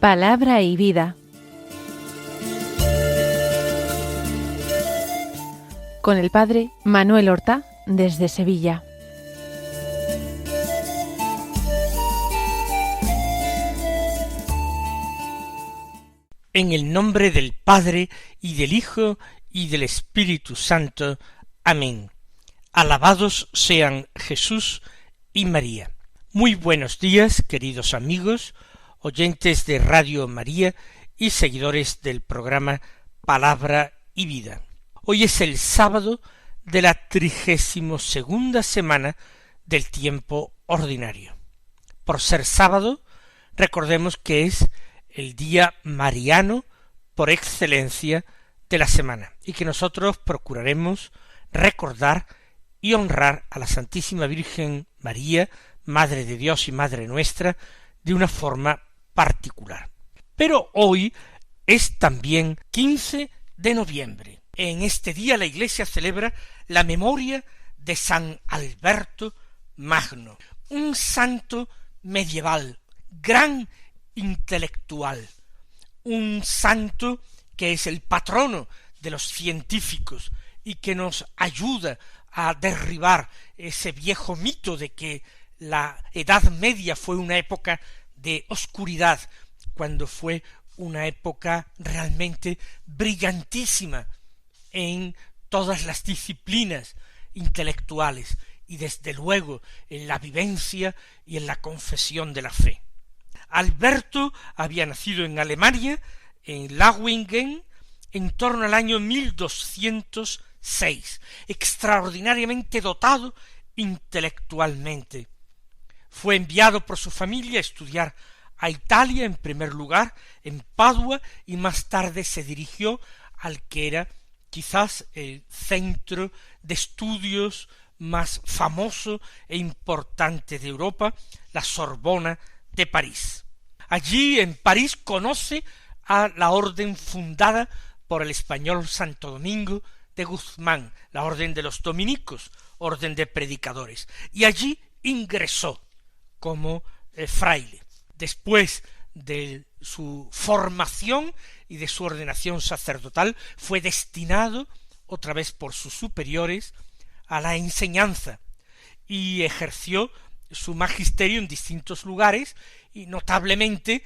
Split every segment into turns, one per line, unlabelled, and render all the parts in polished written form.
Palabra y vida. Con el padre Manuel Horta, desde Sevilla.
En el nombre del Padre, y del Hijo, y del Espíritu Santo. Amén. Alabados sean Jesús y María. Muy buenos días, queridos amigos, oyentes de Radio María y seguidores del programa Palabra y Vida. Hoy es el sábado de la 32ª semana del tiempo ordinario. Por ser sábado, recordemos que es el día mariano por excelencia de la semana, y que nosotros procuraremos recordar y honrar a la Santísima Virgen María, Madre de Dios y Madre nuestra, de una forma particular. Pero hoy es también 15 de noviembre. En este día la Iglesia celebra la memoria de San Alberto Magno, un santo medieval, gran intelectual, un santo que es el patrono de los científicos y que nos ayuda a derribar ese viejo mito de que la Edad Media fue una época de oscuridad, cuando fue una época realmente brillantísima en todas las disciplinas intelectuales y desde luego en la vivencia y en la confesión de la fe. Alberto había nacido en Alemania, en Lauingen, en torno al año 1206, extraordinariamente dotado intelectualmente. Fue enviado por su familia a estudiar a Italia en primer lugar, en Padua, y más tarde se dirigió al que era quizás el centro de estudios más famoso e importante de Europa, la Sorbona de París. Allí en París conoce a la orden fundada por el español Santo Domingo de Guzmán, la orden de los dominicos, orden de predicadores, y allí ingresó como fraile. Después de su formación y de su ordenación sacerdotal, fue destinado, otra vez por sus superiores, a la enseñanza, y ejerció su magisterio en distintos lugares, y notablemente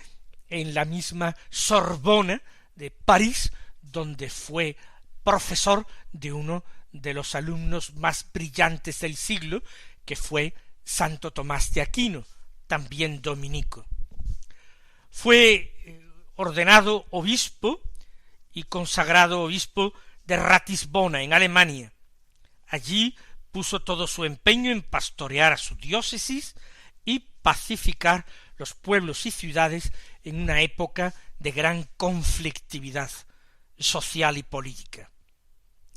en la misma Sorbona de París, donde fue profesor de uno de los alumnos más brillantes del siglo, que fue Santo Tomás de Aquino, también dominico. Fue ordenado obispo y consagrado obispo de Ratisbona, en Alemania. Allí puso todo su empeño en pastorear a su diócesis y pacificar los pueblos y ciudades en una época de gran conflictividad social y política.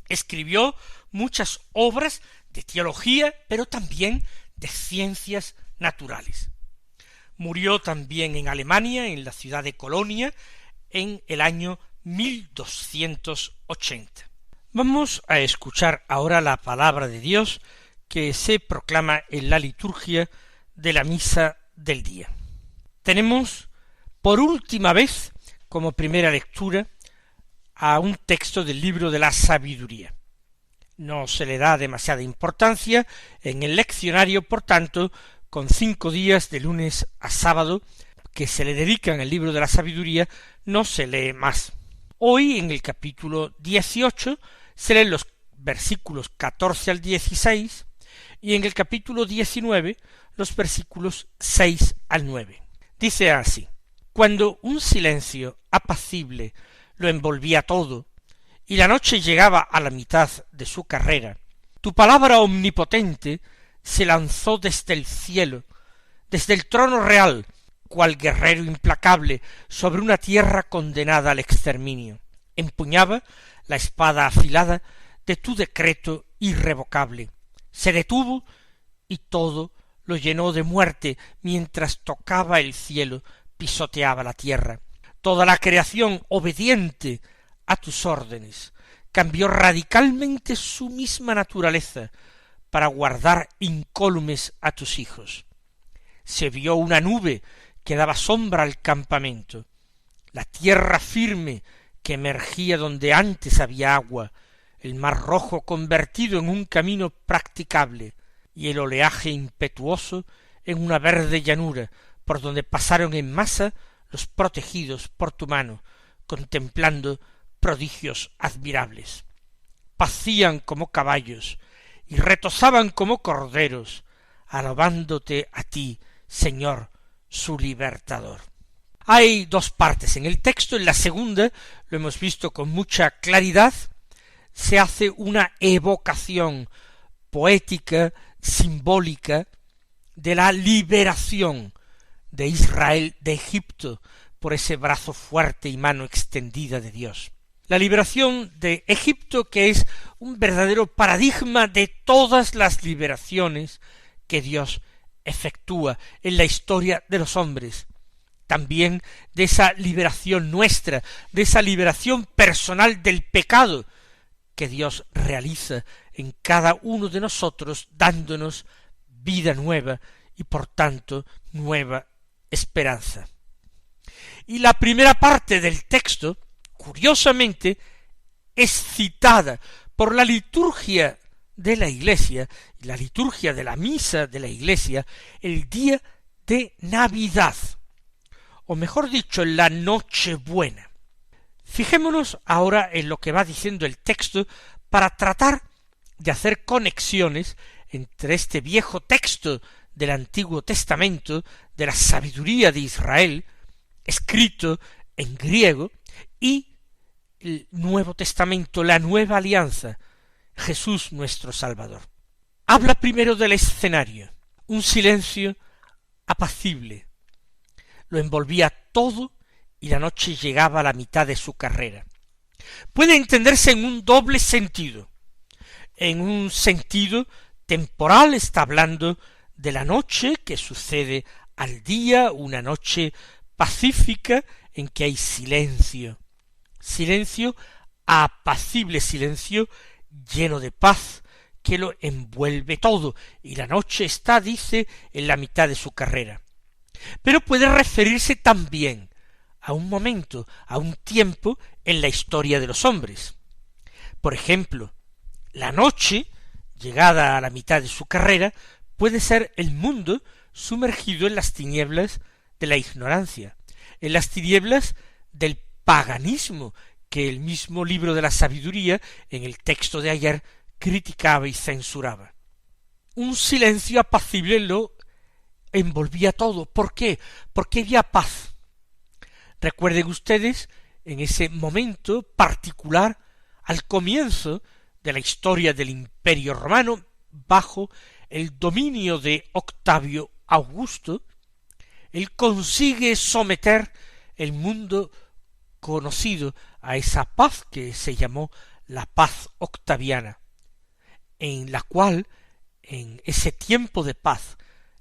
Escribió muchas obras de teología, pero también de ciencias naturales. Murió también en Alemania, en la ciudad de Colonia, en el año 1280. Vamos a escuchar ahora la palabra de Dios que se proclama en la liturgia de la misa del día. Tenemos por última vez como primera lectura a un texto del libro de la sabiduría. No se le da demasiada importancia en el leccionario, por tanto, con 5 días de lunes a sábado que se le dedican al libro de la sabiduría, no se lee más. Hoy, en el capítulo 18, se leen los versículos 14 al 16, y en el capítulo 19, los versículos 6 al 9. Dice así: cuando un silencio apacible lo envolvía todo, y la noche llegaba a la mitad de su carrera, tu palabra omnipotente se lanzó desde el cielo, desde el trono real, cual guerrero implacable sobre una tierra condenada al exterminio. Empuñaba la espada afilada de tu decreto irrevocable. Se detuvo y todo lo llenó de muerte mientras tocaba el cielo, pisoteaba la tierra. Toda la creación obediente a tus órdenes, cambió radicalmente su misma naturaleza para guardar incólumes a tus hijos. Se vio una nube que daba sombra al campamento, la tierra firme que emergía donde antes había agua, el mar rojo convertido en un camino practicable, y el oleaje impetuoso en una verde llanura, por donde pasaron en masa los protegidos por tu mano, contemplando prodigios admirables. Pacían como caballos y retozaban como corderos, alabándote a ti, Señor, su libertador. Hay dos partes en el texto. En la segunda, lo hemos visto con mucha claridad, se hace una evocación poética, simbólica, de la liberación de Israel de Egipto por ese brazo fuerte y mano extendida de Dios. La liberación de Egipto, que es un verdadero paradigma de todas las liberaciones que Dios efectúa en la historia de los hombres, también de esa liberación nuestra, de esa liberación personal del pecado que Dios realiza en cada uno de nosotros, dándonos vida nueva y por tanto nueva esperanza. Y la primera parte del texto, curiosamente, es citada por la liturgia de la Iglesia, la liturgia de la misa de la Iglesia, el día de Navidad, o mejor dicho, en la Nochebuena. Fijémonos ahora en lo que va diciendo el texto para tratar de hacer conexiones entre este viejo texto del Antiguo Testamento, de la sabiduría de Israel, escrito en griego, y el Nuevo Testamento, la Nueva Alianza, Jesús nuestro Salvador. Habla primero del escenario, un silencio apacible. Lo envolvía todo y la noche llegaba a la mitad de su carrera. Puede entenderse en un doble sentido. En un sentido temporal está hablando de la noche que sucede al día, una noche pacífica en que hay silencio, silencio apacible, silencio lleno de paz que lo envuelve todo, y la noche está, dice, en la mitad de su carrera. Pero puede referirse también a un momento, a un tiempo en la historia de los hombres. Por ejemplo, la noche, llegada a la mitad de su carrera, puede ser el mundo sumergido en las tinieblas de la ignorancia, en las tinieblas del paganismo, que el mismo libro de la sabiduría, en el texto de ayer, criticaba y censuraba. Un silencio apacible lo envolvía todo. ¿Por qué? Porque había paz. Recuerden ustedes, en ese momento particular, al comienzo de la historia del Imperio Romano, bajo el dominio de Octavio Augusto, él consigue someter el mundo conocido a esa paz que se llamó la paz octaviana, en la cual, en ese tiempo de paz,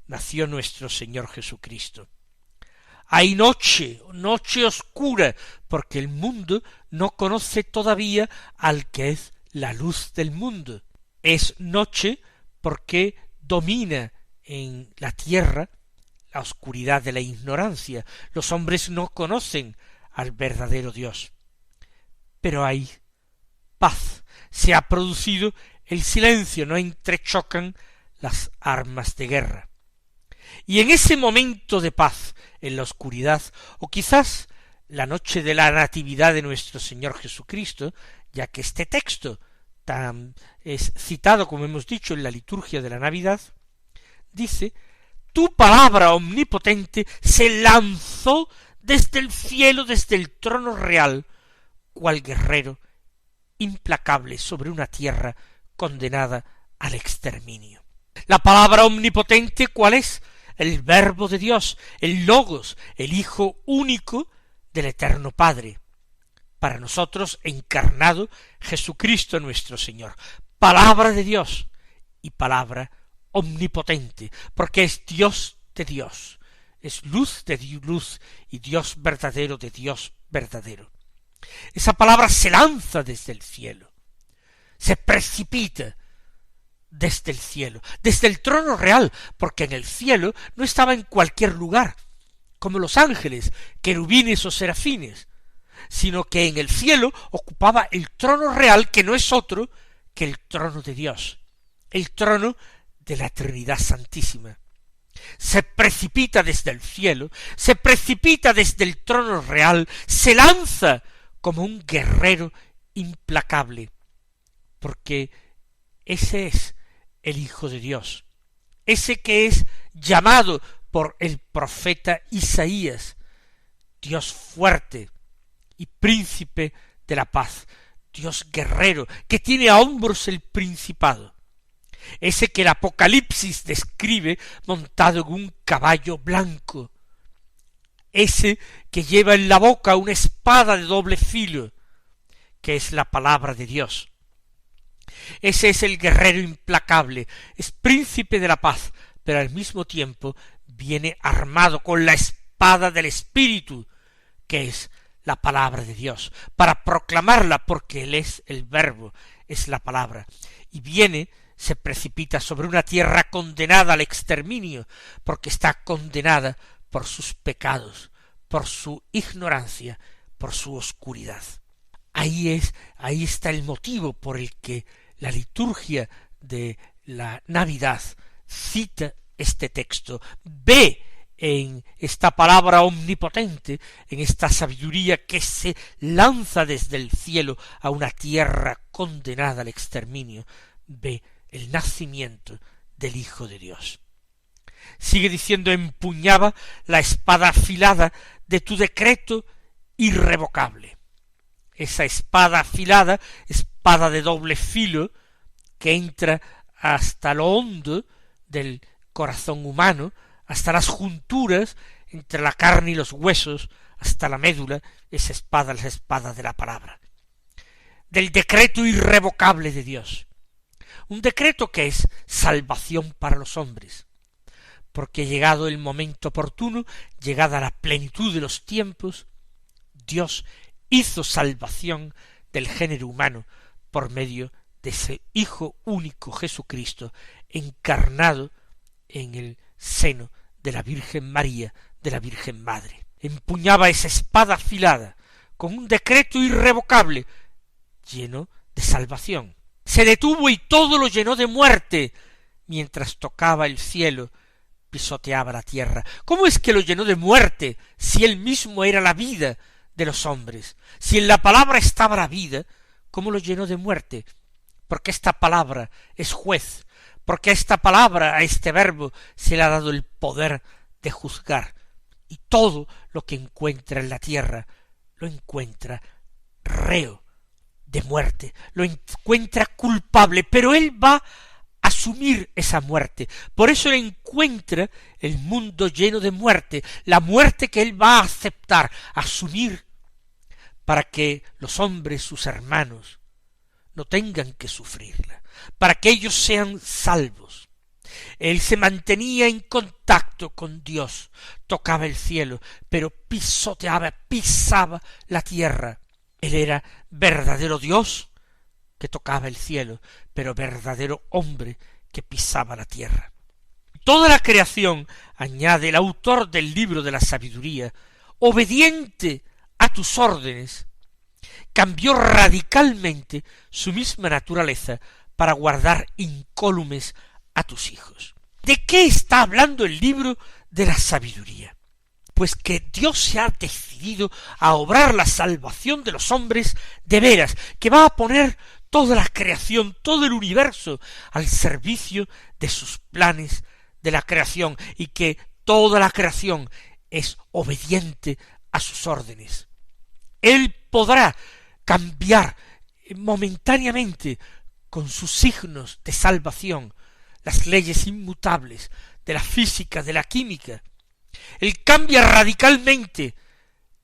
nació nuestro Señor Jesucristo. Hay noche oscura, porque el mundo no conoce todavía al que es la luz del mundo. Es noche porque domina en la tierra la oscuridad de la ignorancia. Los hombres no conocen al verdadero Dios. Pero hay paz. Se ha producido el silencio, no entrechocan las armas de guerra. Y en ese momento de paz, en la oscuridad, o quizás la noche de la natividad de nuestro Señor Jesucristo, ya que este texto es citado, como hemos dicho, en la liturgia de la Navidad, dice: tu palabra omnipotente se lanzó desde el cielo, desde el trono real, cual guerrero implacable sobre una tierra condenada al exterminio. La palabra omnipotente, ¿cuál es? El Verbo de Dios, el Logos, el Hijo único del Eterno Padre. Para nosotros encarnado, Jesucristo nuestro Señor. Palabra de Dios y palabra omnipotente, porque es Dios de Dios, es luz de luz y Dios verdadero de Dios verdadero. Esa palabra se lanza desde el cielo, se precipita desde el cielo, desde el trono real, porque en el cielo no estaba en cualquier lugar, como los ángeles, querubines o serafines, sino que en el cielo ocupaba el trono real, que no es otro que el trono de Dios, el trono de la Trinidad Santísima. Se precipita desde el cielo, se precipita desde el trono real, se lanza como un guerrero implacable, porque ese es el Hijo de Dios, ese que es llamado por el profeta Isaías, Dios fuerte y príncipe de la paz, Dios guerrero, que tiene a hombros el principado, ese que el Apocalipsis describe montado en un caballo blanco, ese que lleva en la boca una espada de doble filo, que es la palabra de Dios. Ese es el guerrero implacable, es príncipe de la paz, pero al mismo tiempo viene armado con la espada del Espíritu, que es la palabra de Dios, para proclamarla, porque Él es el Verbo, es la palabra, y viene, se precipita sobre una tierra condenada al exterminio, porque está condenada por sus pecados, por su ignorancia, por su oscuridad. Ahí está el motivo por el que la liturgia de la Navidad cita este texto, ve en esta palabra omnipotente, en esta sabiduría que se lanza desde el cielo a una tierra condenada al exterminio, ve el nacimiento del Hijo de Dios. Sigue diciendo: empuñaba la espada afilada de tu decreto irrevocable. Esa espada afilada, espada de doble filo, que entra hasta lo hondo del corazón humano, hasta las junturas, entre la carne y los huesos, hasta la médula, esa espada es la espada de la palabra, del decreto irrevocable de Dios. Un decreto que es salvación para los hombres, porque llegado el momento oportuno, llegada la plenitud de los tiempos, Dios hizo salvación del género humano por medio de ese Hijo único Jesucristo, encarnado en el seno de la Virgen María, de la Virgen Madre. Empuñaba esa espada afilada con un decreto irrevocable, lleno de salvación. Se detuvo y todo lo llenó de muerte, mientras tocaba el cielo, pisoteaba la tierra. ¿Cómo es que lo llenó de muerte, si él mismo era la vida de los hombres? Si en la palabra estaba la vida, ¿cómo lo llenó de muerte? Porque esta palabra es juez, porque a esta palabra, a este verbo, se le ha dado el poder de juzgar, y todo lo que encuentra en la tierra lo encuentra reo de muerte, lo encuentra culpable, pero él va a asumir esa muerte. Por eso él encuentra el mundo lleno de muerte, la muerte que él va a aceptar, asumir, para que los hombres, sus hermanos, no tengan que sufrirla, para que ellos sean salvos. Él se mantenía en contacto con Dios, tocaba el cielo, pero pisaba la tierra. Él era verdadero Dios que tocaba el cielo, pero verdadero hombre que pisaba la tierra. Toda la creación, añade el autor del libro de la sabiduría, obediente a tus órdenes, cambió radicalmente su misma naturaleza para guardar incólumes a tus hijos. ¿De qué está hablando el libro de la sabiduría? Pues que Dios se ha decidido a obrar la salvación de los hombres de veras, que va a poner toda la creación, todo el universo, al servicio de sus planes de la creación, y que toda la creación es obediente a sus órdenes. Él podrá cambiar momentáneamente con sus signos de salvación las leyes inmutables de la física, de la química. Él cambia radicalmente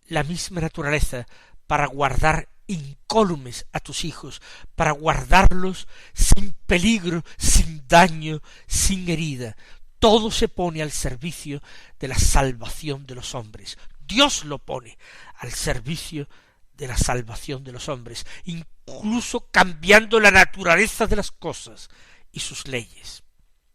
la misma naturaleza para guardar incólumes a tus hijos, para guardarlos sin peligro, sin daño, sin herida. Todo se pone al servicio de la salvación de los hombres. Dios lo pone al servicio de la salvación de los hombres, incluso cambiando la naturaleza de las cosas y sus leyes.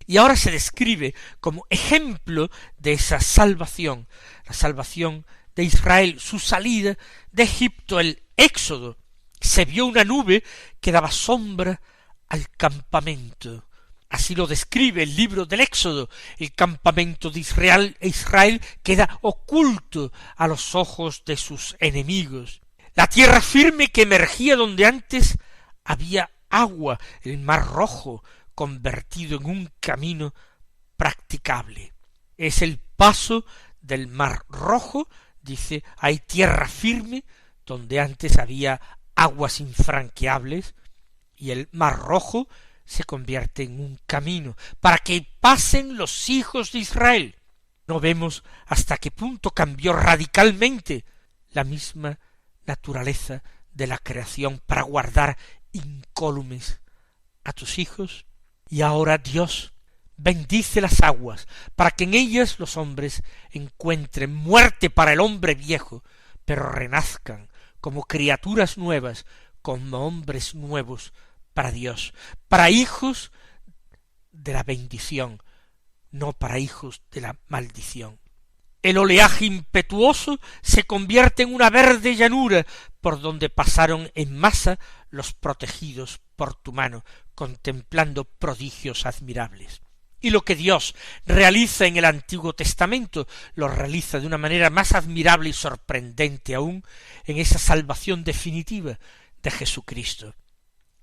Y ahora se describe como ejemplo de esa salvación, la salvación de Israel, su salida de Egipto, el éxodo. Se vio una nube que daba sombra al campamento. Así lo describe el libro del Éxodo. El campamento de Israel queda oculto a los ojos de sus enemigos. La tierra firme que emergía donde antes había agua, el mar Rojo, convertido en un camino practicable. Es el paso del mar Rojo, dice, hay tierra firme, donde antes había aguas infranqueables, y el mar Rojo se convierte en un camino para que pasen los hijos de Israel. No vemos hasta qué punto cambió radicalmente la misma naturaleza de la creación para guardar incólumes a tus hijos. Y ahora Dios bendice las aguas para que en ellas los hombres encuentren muerte para el hombre viejo, pero renazcan como criaturas nuevas, como hombres nuevos para Dios, para hijos de la bendición, no para hijos de la maldición. El oleaje impetuoso se convierte en una verde llanura por donde pasaron en masa los protegidos por tu mano, contemplando prodigios admirables. Y lo que Dios realiza en el Antiguo Testamento lo realiza de una manera más admirable y sorprendente aún en esa salvación definitiva de Jesucristo.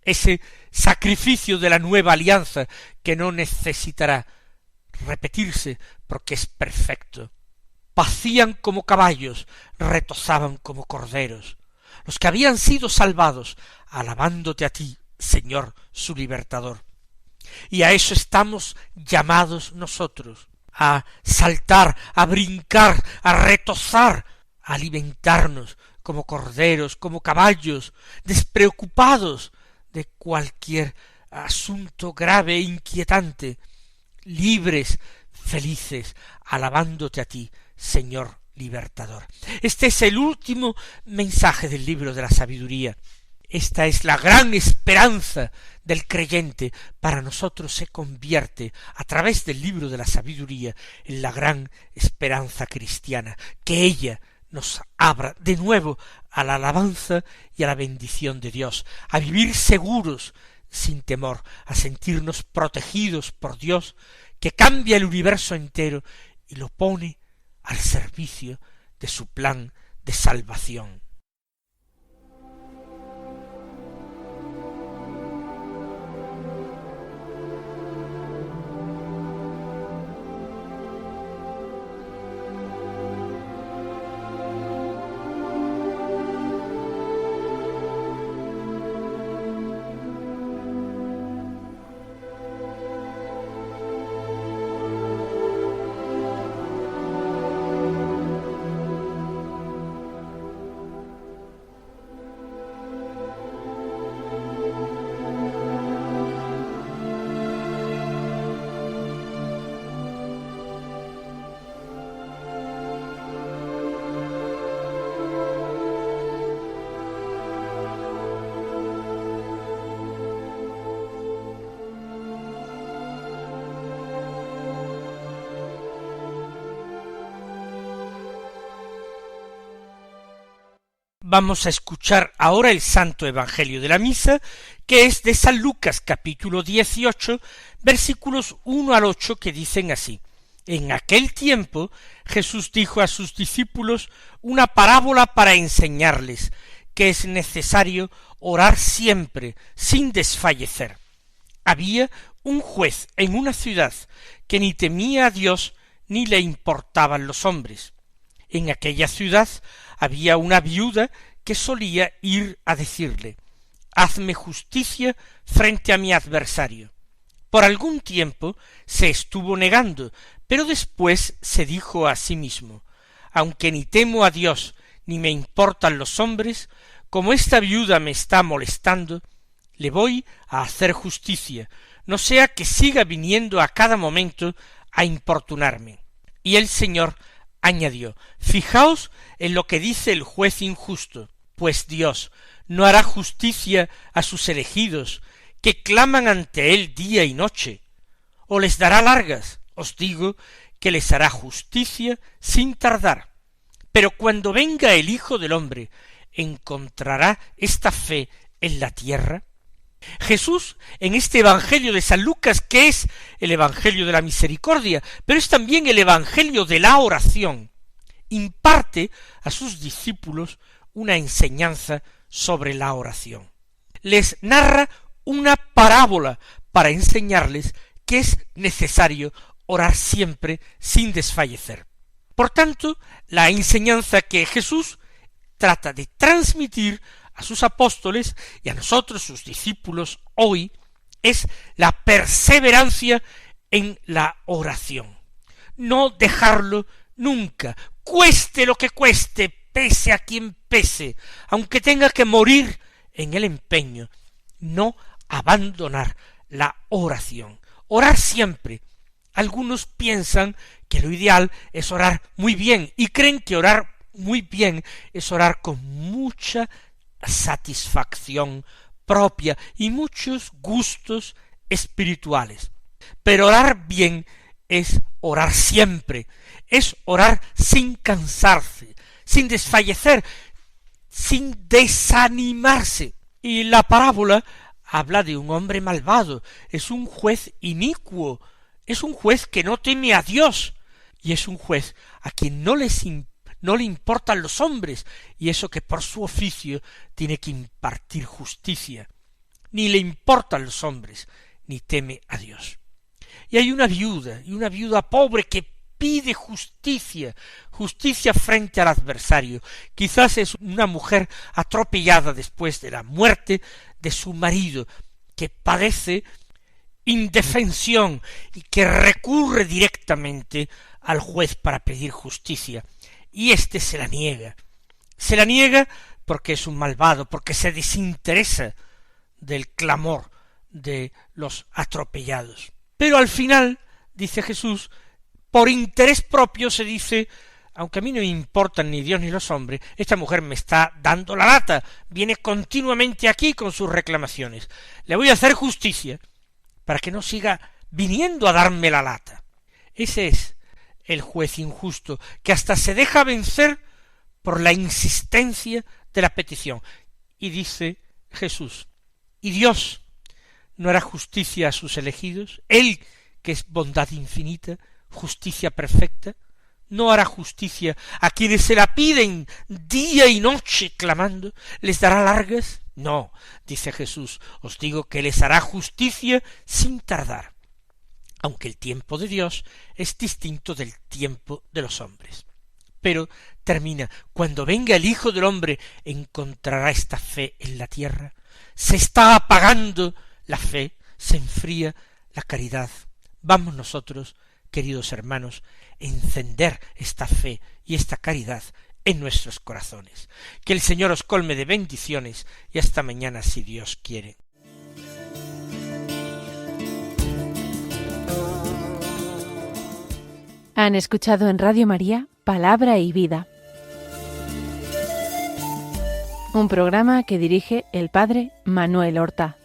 Ese sacrificio de la nueva alianza que no necesitará repetirse porque es perfecto. Pacían como caballos, retozaban como corderos, los que habían sido salvados, alabándote a ti, Señor, su libertador. Y a eso estamos llamados nosotros, a saltar, a brincar, a retozar, a alimentarnos como corderos, como caballos, despreocupados de cualquier asunto grave e inquietante, libres, felices, alabándote a ti, Señor libertador. Este es el último mensaje del libro de la sabiduría. Esta es la gran esperanza del creyente. Para nosotros se convierte, a través del libro de la sabiduría, en la gran esperanza cristiana, que ella nos abra de nuevo a la alabanza y a la bendición de Dios, a vivir seguros, sin temor, a sentirnos protegidos por Dios, que cambia el universo entero y lo pone al servicio de su plan de salvación. Vamos a escuchar ahora el Santo Evangelio de la Misa, que es de San Lucas, capítulo 18, versículos 1 al 8, que dicen así: En aquel tiempo Jesús dijo a sus discípulos una parábola para enseñarles que es necesario orar siempre, sin desfallecer. Había un juez en una ciudad que ni temía a Dios ni le importaban los hombres. En aquella ciudad había una viuda que solía ir a decirle: hazme justicia frente a mi adversario. Por algún tiempo se estuvo negando, pero después se dijo a sí mismo: aunque ni temo a Dios ni me importan los hombres, como esta viuda me está molestando, le voy a hacer justicia, no sea que siga viniendo a cada momento a importunarme. Y el Señor añadió: fijaos en lo que dice el juez injusto. Pues Dios no hará justicia a sus elegidos, que claman ante él día y noche, o les dará largas. Os digo que les hará justicia sin tardar. Pero cuando venga el Hijo del Hombre, ¿encontrará esta fe en la tierra? Jesús, en este Evangelio de San Lucas, que es el Evangelio de la misericordia, pero es también el Evangelio de la oración, imparte a sus discípulos una enseñanza sobre la oración. Les narra una parábola para enseñarles que es necesario orar siempre sin desfallecer. Por tanto, la enseñanza que Jesús trata de transmitir a sus apóstoles y a nosotros, sus discípulos, hoy, es la perseverancia en la oración. No dejarlo nunca, cueste lo que cueste, pese a quien pese, aunque tenga que morir en el empeño, no abandonar la oración. Orar siempre. Algunos piensan que lo ideal es orar muy bien y creen que orar muy bien es orar con mucha satisfacción propia y muchos gustos espirituales. Pero orar bien es orar siempre, es orar sin cansarse, sin desfallecer, sin desanimarse. Y la parábola habla de un hombre malvado, es un juez inicuo, es un juez que no teme a Dios, y es un juez a quien no le importan los hombres, y eso que por su oficio tiene que impartir justicia. Ni le importan los hombres, ni teme a Dios. Y hay una viuda pobre que pide justicia frente al adversario. Quizás es una mujer atropellada después de la muerte de su marido, que padece indefensión y que recurre directamente al juez para pedir justicia. Y éste se la niega. Se la niega porque es un malvado, porque se desinteresa del clamor de los atropellados. Pero al final, dice Jesús, por interés propio se dice, aunque a mí no me importan ni Dios ni los hombres, esta mujer me está dando la lata, viene continuamente aquí con sus reclamaciones. Le voy a hacer justicia para que no siga viniendo a darme la lata. Ese es el juez injusto, que hasta se deja vencer por la insistencia de la petición. Y dice Jesús, ¿y Dios no hará justicia a sus elegidos? Él, que es bondad infinita, justicia perfecta, ¿no hará justicia a quienes se la piden día y noche clamando? ¿Les dará largas? No, dice Jesús, os digo que les hará justicia sin tardar, aunque el tiempo de Dios es distinto del tiempo de los hombres. Pero termina, cuando venga el Hijo del Hombre, ¿encontrará esta fe en la tierra? Se está apagando la fe, se enfría la caridad. Vamos nosotros, queridos hermanos, a encender esta fe y esta caridad en nuestros corazones. Que el Señor os colme de bendiciones y hasta mañana si Dios quiere.
Han escuchado en Radio María Palabra y Vida, un programa que dirige el Padre Manuel Horta.